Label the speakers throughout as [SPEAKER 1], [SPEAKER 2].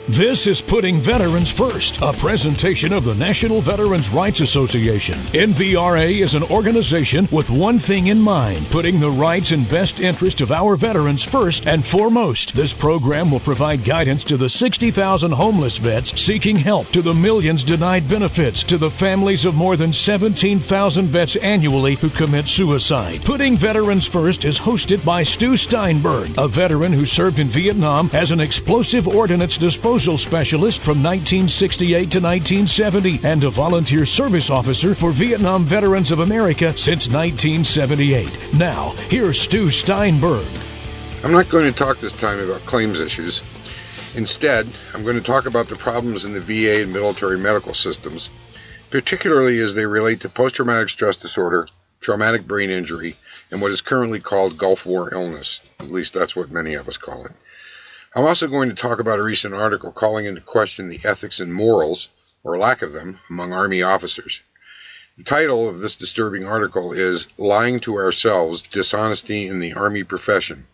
[SPEAKER 1] This is Putting Veterans First, a presentation of the National Veterans Rights Association. NVRA is an organization with one thing in mind, putting the rights and best interest of our veterans first and foremost. This program will provide guidance to the 60,000 homeless vets seeking help, to the millions denied benefits, to the families of more than 17,000 vets annually who commit suicide. Putting Veterans First is hosted by Steinberg, a veteran who served in Vietnam as an explosive ordnance disposal specialist from 1968 to 1970 and a volunteer service officer for Vietnam Veterans of America since 1978. Now, here's Stu Steinberg.
[SPEAKER 2] I'm not going to talk this time about claims issues. Instead, I'm going to talk about the problems in the VA and military medical systems, particularly as they relate to post-traumatic stress disorder, traumatic brain injury, and what is currently called Gulf War illness. At least that's what many of us call it. I'm also going to talk about a recent article calling into question the ethics and morals, or lack of them, among Army officers. The title of this disturbing article is Lying to Ourselves, Dishonesty in the Army Profession.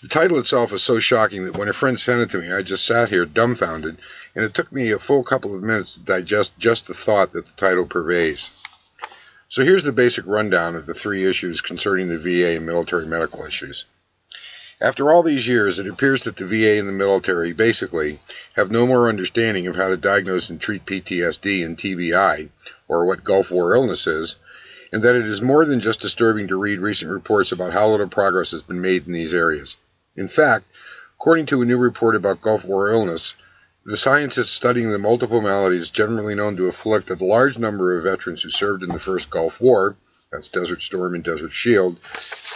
[SPEAKER 2] The title itself is so shocking that when a friend sent it to me, I just sat here dumbfounded, and it took me a full couple of minutes to digest just the thought that the title purveys. So here's the basic rundown of the three issues concerning the VA and military medical issues. After all these years, it appears that the VA and the military basically have no more understanding of how to diagnose and treat PTSD and TBI, or what Gulf War illness is, and that it is more than just disturbing to read recent reports about how little progress has been made in these areas. In fact, according to a new report about Gulf War illness, the scientists studying the multiple maladies generally known to afflict a large number of veterans who served in the first Gulf War, that's Desert Storm and Desert Shield,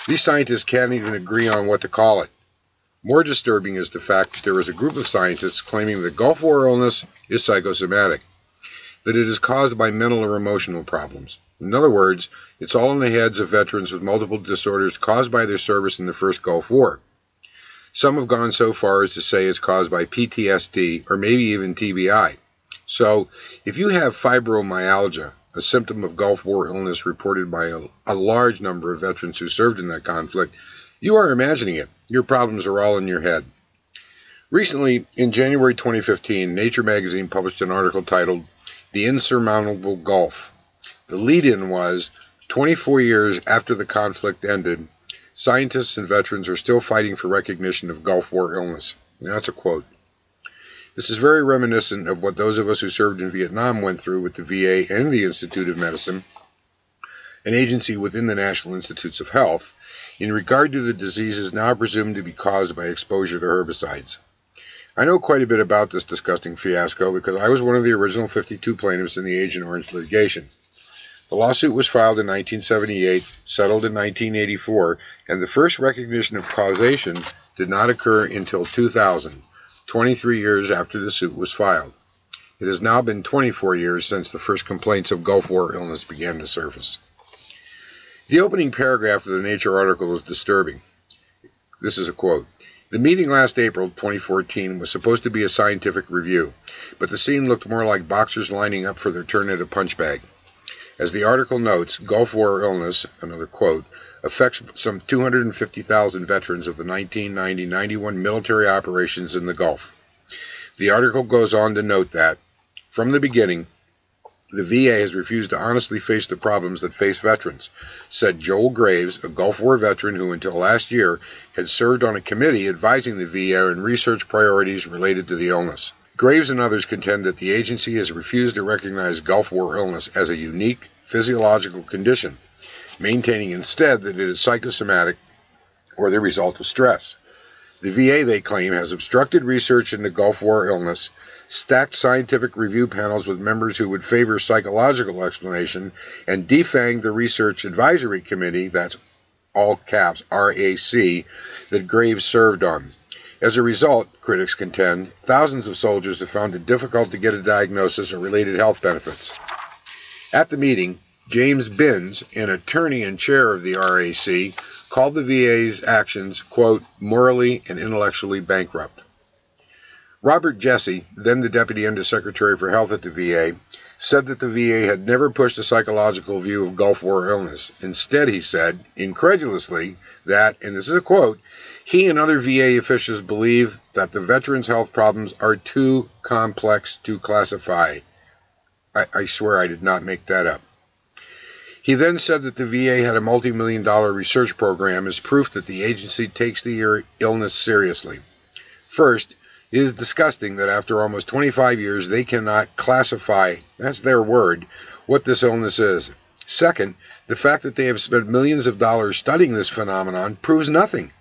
[SPEAKER 2] these scientists can't even agree on what to call it. More disturbing is the fact that there is a group of scientists claiming that Gulf War illness is psychosomatic, that it is caused by mental or emotional problems. In other words, it's all in the heads of veterans with multiple disorders caused by their service in the first Gulf War. Some have gone so far as to say it's caused by PTSD or maybe even TBI. So, if you have fibromyalgia, a symptom of Gulf War illness reported by a large number of veterans who served in that conflict, you are imagining it. Your problems are all in your head. Recently, in January 2015, Nature magazine published an article titled, The Insurmountable Gulf. The lead-in was, 24 years after the conflict ended, scientists and veterans are still fighting for recognition of Gulf War illness. And that's a quote. This is very reminiscent of what those of us who served in Vietnam went through with the VA and the Institute of Medicine, an agency within the National Institutes of Health, in regard to the diseases now presumed to be caused by exposure to herbicides. I know quite a bit about this disgusting fiasco because I was one of the original 52 plaintiffs in the Agent Orange litigation. The lawsuit was filed in 1978, settled in 1984, and the first recognition of causation did not occur until 2000. 23 years after the suit was filed. It has now been 24 years since the first complaints of Gulf War illness began to surface. The opening paragraph of the Nature article is disturbing. This is a quote. The meeting last April 2014 was supposed to be a scientific review, but the scene looked more like boxers lining up for their turn at a punch bag. As the article notes, Gulf War illness, another quote, affects some 250,000 veterans of the 1990-91 military operations in the Gulf. The article goes on to note that, from the beginning, the VA has refused to honestly face the problems that face veterans, said Joel Graves, a Gulf War veteran who until last year had served on a committee advising the VA on research priorities related to the illness. Graves and others contend that the agency has refused to recognize Gulf War illness as a unique physiological condition, maintaining instead that it is psychosomatic or the result of stress. The VA, they claim, has obstructed research into Gulf War illness, stacked scientific review panels with members who would favor psychological explanation, and defanged the Research Advisory Committee, that's all caps, RAC, that Graves served on. As a result, critics contend, thousands of soldiers have found it difficult to get a diagnosis or related health benefits. At the meeting, James Binns, an attorney and chair of the RAC, called the VA's actions, quote, morally and intellectually bankrupt. Robert Jesse, then the Deputy Undersecretary for Health at the VA, said that the VA had never pushed a psychological view of Gulf War illness. Instead, he said, incredulously, that, and this is a quote, He and other VA officials believe that the veterans' health problems are too complex to classify. I swear I did not make that up. He then said that the VA had a multi-million-dollar research program as proof that the agency takes the illness seriously. First, it is disgusting that after almost 25 years they cannot classify, that's their word, what this illness is. Second, the fact that they have spent millions of dollars studying this phenomenon proves nothing.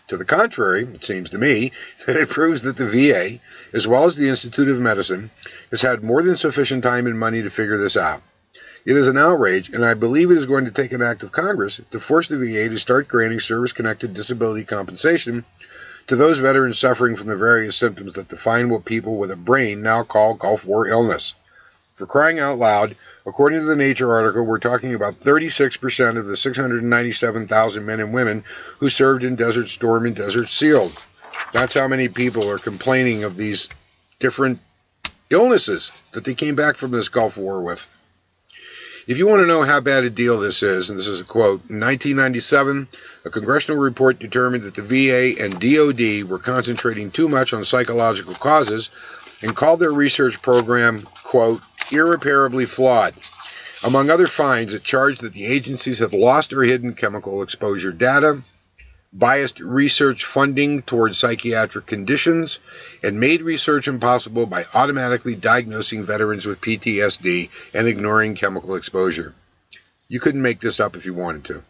[SPEAKER 2] To the contrary, it seems to me, that it proves that the VA, as well as the Institute of Medicine, has had more than sufficient time and money to figure this out. It is an outrage, and I believe it is going to take an act of Congress to force the VA to start granting service-connected disability compensation to those veterans suffering from the various symptoms that define what people with a brain now call Gulf War illness. For crying out loud, according to the Nature article, we're talking about 36% of the 697,000 men and women who served in Desert Storm and Desert Shield. That's how many people are complaining of these different illnesses that they came back from this Gulf War with. If you want to know how bad a deal this is, and this is a quote, in 1997, a congressional report determined that the VA and DOD were concentrating too much on psychological causes and called their research program, quote, irreparably flawed. Among other finds, it charged that the agencies had lost or hidden chemical exposure data, biased research funding towards psychiatric conditions, and made research impossible by automatically diagnosing veterans with PTSD and ignoring chemical exposure. You couldn't make this up if you wanted to.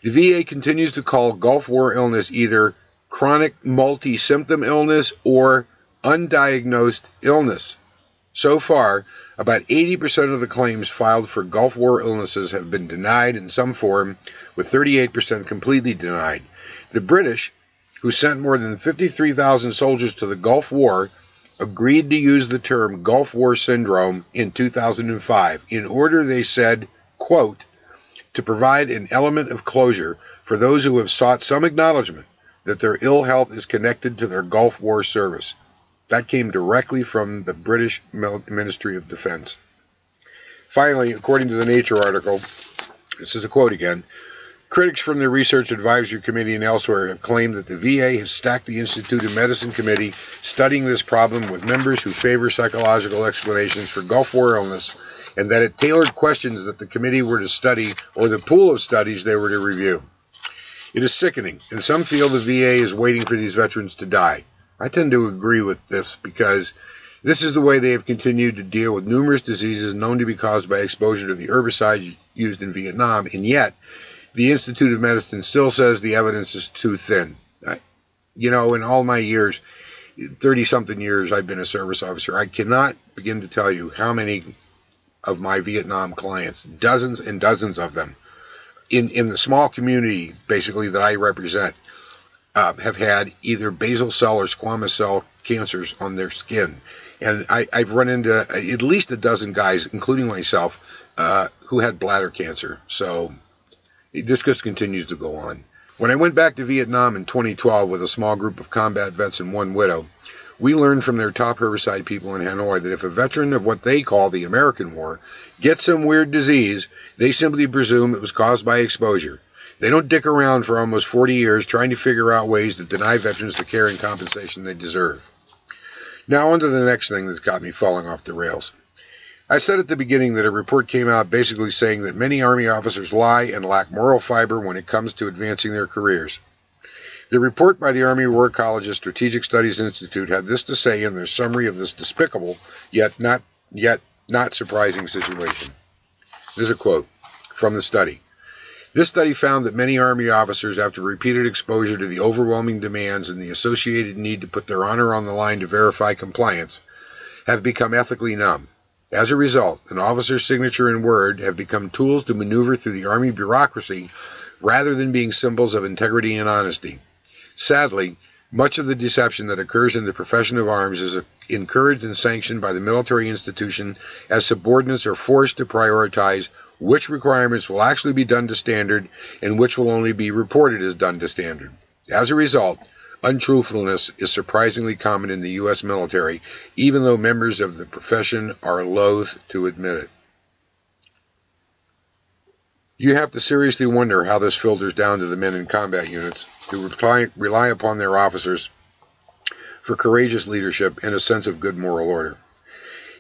[SPEAKER 2] The VA continues to call Gulf War illness either chronic multi-symptom illness or undiagnosed illness. So far, about 80% of the claims filed for Gulf War illnesses have been denied in some form, with 38% completely denied. The British, who sent more than 53,000 soldiers to the Gulf War, agreed to use the term Gulf War Syndrome in 2005 in order, they said, quote, to provide an element of closure for those who have sought some acknowledgement that their ill health is connected to their Gulf War service. That came directly from the British Ministry of Defense. Finally, according to the Nature article, this is a quote again, critics from the Research Advisory Committee and elsewhere have claimed that the VA has stacked the Institute of Medicine Committee studying this problem with members who favor psychological explanations for Gulf War illness, and that it tailored questions that the committee were to study or the pool of studies they were to review. It is sickening, and some feel the VA is waiting for these veterans to die. I tend to agree with this because this is the way they have continued to deal with numerous diseases known to be caused by exposure to the herbicides used in Vietnam, and yet the Institute of Medicine still says the evidence is too thin. In all my years, 30-something years I've been a service officer, I cannot begin to tell you how many of my Vietnam clients, dozens and dozens of them, in the small community basically that I represent, have had either basal cell or squamous cell cancers on their skin. And I've run into at least a dozen guys, including myself, who had bladder cancer. So this just continues to go on. When I went back to Vietnam in 2012 with a small group of combat vets and one widow, we learned from their top herbicide people in Hanoi that if a veteran of what they call the American War gets some weird disease, they simply presume it was caused by exposure. They don't dick around for almost 40 years trying to figure out ways to deny veterans the care and compensation they deserve. Now on to the next thing that's got me falling off the rails. I said at the beginning that a report came out basically saying that many Army officers lie and lack moral fiber when it comes to advancing their careers. The report by the Army War College's Strategic Studies Institute had this to say in their summary of this despicable, yet not surprising situation. This is a quote from the study. This study found that many Army officers, after repeated exposure to the overwhelming demands and the associated need to put their honor on the line to verify compliance, have become ethically numb. As a result, an officer's signature and word have become tools to maneuver through the Army bureaucracy rather than being symbols of integrity and honesty. Sadly, much of the deception that occurs in the profession of arms is encouraged and sanctioned by the military institution as subordinates are forced to prioritize which requirements will actually be done to standard and which will only be reported as done to standard. As a result, untruthfulness is surprisingly common in the U.S. military, even though members of the profession are loath to admit it. You have to seriously wonder how this filters down to the men in combat units who rely upon their officers for courageous leadership and a sense of good moral order.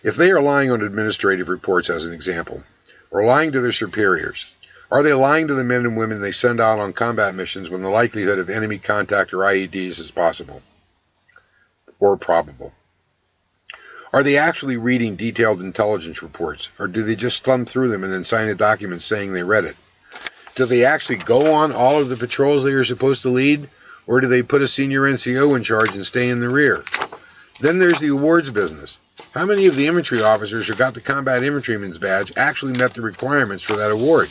[SPEAKER 2] If they are lying on administrative reports, as an example, or lying to their superiors, are they lying to the men and women they send out on combat missions when the likelihood of enemy contact or IEDs is possible or probable? Are they actually reading detailed intelligence reports, or do they just thumb through them and then sign a document saying they read it? Do they actually go on all of the patrols they are supposed to lead, or do they put a senior NCO in charge and stay in the rear? Then there's the awards business. How many of the infantry officers who got the combat infantryman's badge actually met the requirements for that award?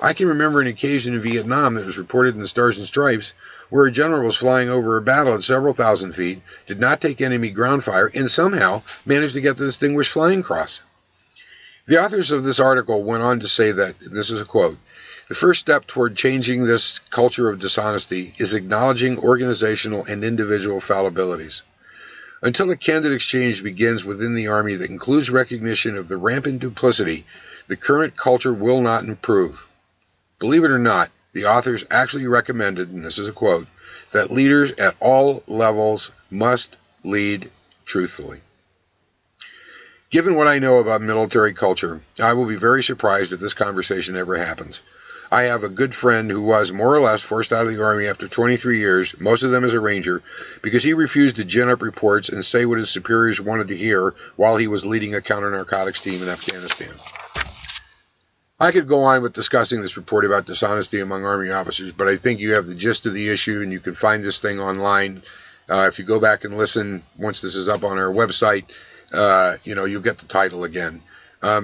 [SPEAKER 2] I can remember an occasion in Vietnam that was reported in the Stars and Stripes where a general was flying over a battle at several thousand feet, did not take enemy ground fire, and somehow managed to get the Distinguished Flying Cross. The authors of this article went on to say that, and this is a quote, "The first step toward changing this culture of dishonesty is acknowledging organizational and individual fallibilities. Until a candid exchange begins within the Army that includes recognition of the rampant duplicity, the current culture will not improve." Believe it or not, the authors actually recommended, and this is a quote, that leaders at all levels must lead truthfully. Given what I know about military culture, I will be very surprised if this conversation ever happens. I have a good friend who was more or less forced out of the Army after 23 years, most of them as a Ranger, because he refused to gin up reports and say what his superiors wanted to hear while he was leading a counter-narcotics team in Afghanistan. I could go on with discussing this report about dishonesty among Army officers, but I think you have the gist of the issue, and you can find this thing online. If you go back and listen, once this is up on our website, you'll get the title again.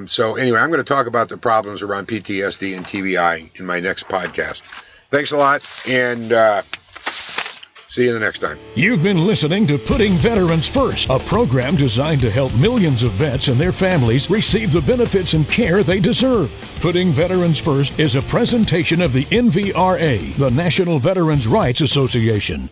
[SPEAKER 2] So anyway, I'm going to talk about the problems around PTSD and TBI in my next podcast. Thanks a lot, and see you the next time.
[SPEAKER 1] You've been listening to Putting Veterans First, a program designed to help millions of vets and their families receive the benefits and care they deserve. Putting Veterans First is a presentation of the NVRA, the National Veterans Rights Association.